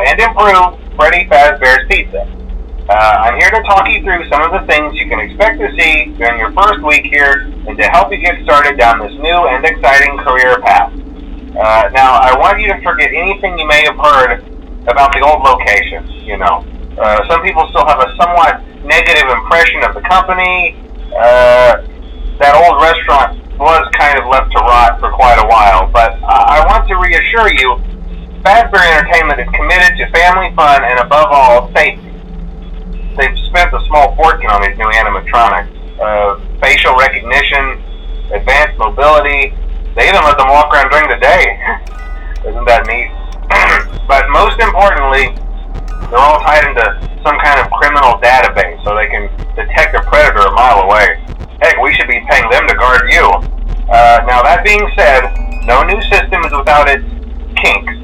and improved Freddy Fazbear's Pizza. I'm here to talk you through some of the things you can expect to see during your first week here and to help you get started down this new and exciting career path. Now, I want you to forget anything you may have heard about the old location, some people still have a somewhat negative impression of the company. That old restaurant was kind of left to rot for quite a while, but I want to reassure you, Fazbear Entertainment is committed to family fun and above all, safety. They've spent a small fortune on these new animatronics. Facial recognition, advanced mobility. They even let them walk around during the day. Isn't that neat? But most importantly, they're all tied into some kind of criminal database so they can detect a predator a mile away. Heck, we should be paying them to guard you. Now that being said, no new system is without its kinks.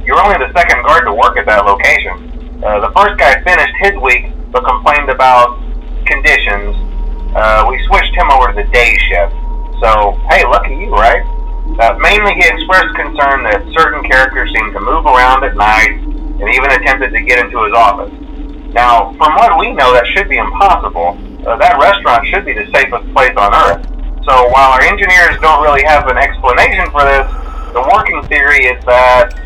You're only the second guard to work at that location. The first guy finished his week but complained about conditions. We switched him over to the day shift. So, hey, lucky you, right? Mainly he expressed concern that certain characters seemed to move around at night and even attempted to get into his office. Now, from what we know, that should be impossible. That restaurant should be the safest place on Earth. So while our engineers don't really have an explanation for this, the working theory is that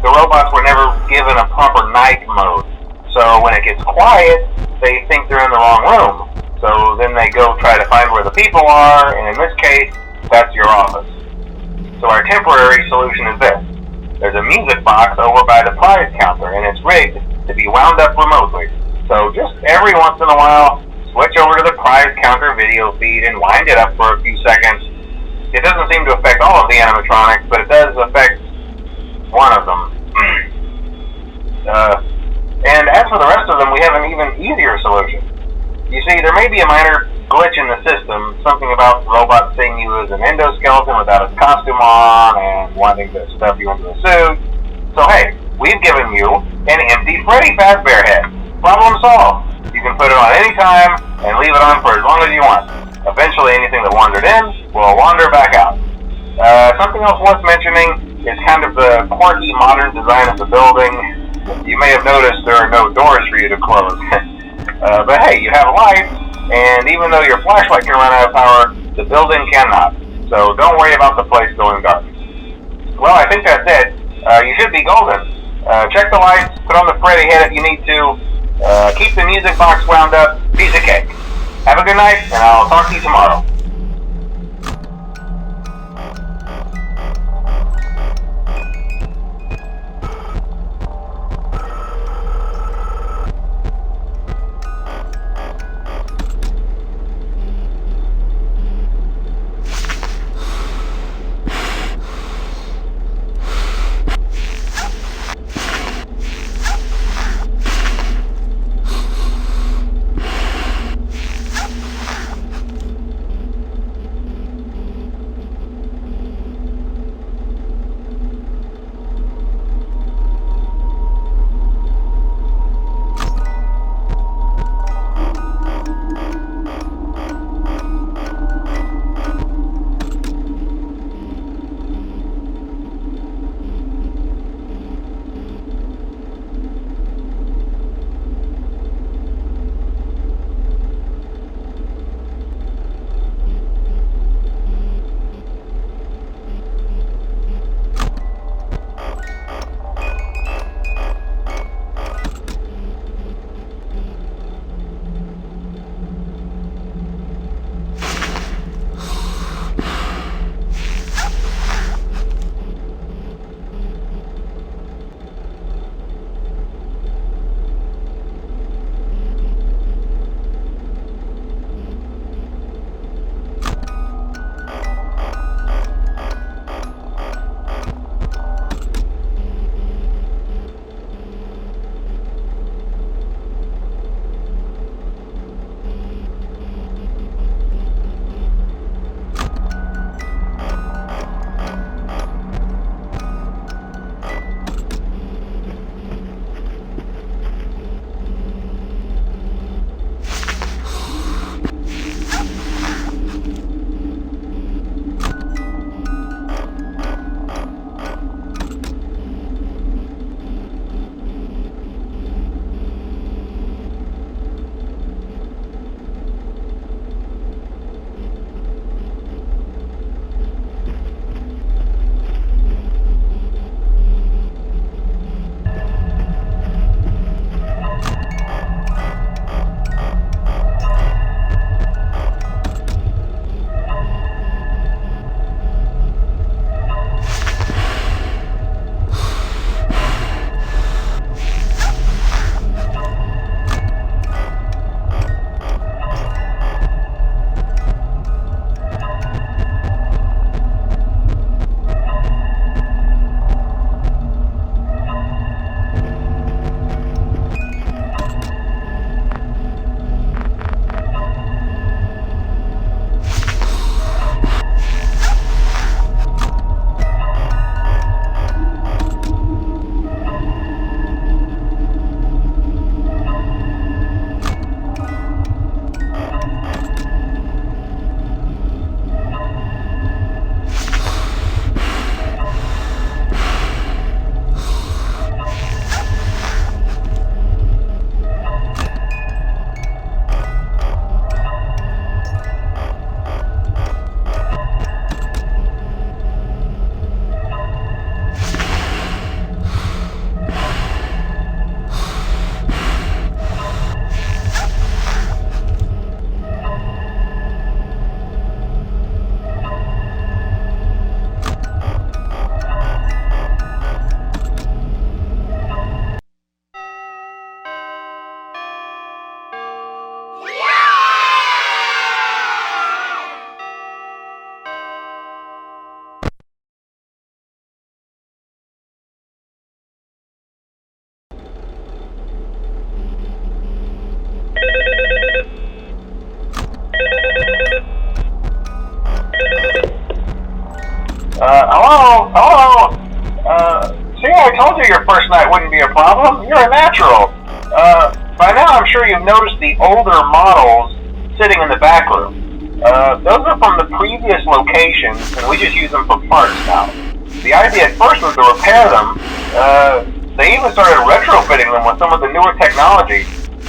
the robots were never given a proper night mode. So when it gets quiet, they think they're in the wrong room. So then they go try to find where the people are, and in this case, that's your office. So our temporary solution is this. There's a music box over by the prize counter, and it's rigged to be wound up remotely. So just every once in a while, switch over to the prize counter video feed and wind it up for a few seconds. It doesn't seem to affect all of the animatronics, but it does affect one of them. And as for the rest of them, we have an even easier solution. You see, there may be a minor glitch in the system, something about the robot seeing you as an endoskeleton without its costume on and wanting to stuff you into a suit. So hey, we've given you an empty Freddy Fazbear head. Problem solved. You can put it on any time and leave it on for as long as you want. Eventually anything that wandered in will wander back out. Something else worth mentioning is kind of the quirky modern design of the building. You may have noticed there are no doors for you to close. But hey, you have lights, and even though your flashlight can run out of power, the building cannot. So don't worry about the place going dark. Well, I think that's it. You should be golden. Check the lights, put on the Freddy head if you need to, keep the music box wound up, piece of cake. Have a good night, and I'll talk to you tomorrow. told you your first night wouldn't be a problem. You're a natural. By now I'm sure you've noticed the older models sitting in the back room. Those are from the previous locations, and we just use them for parts now. The idea at first was to repair them. They even started retrofitting them with some of the newer technology,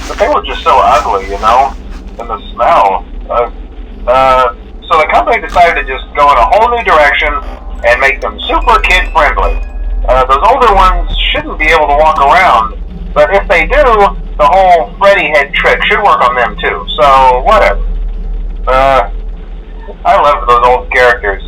but they were just so ugly, you know, and the smell. So the company decided to just go in a whole new direction and make them super kid-friendly. Those older ones shouldn't be able to walk around, but if they do, the whole Freddy head trick should work on them too, so whatever. I love those old characters.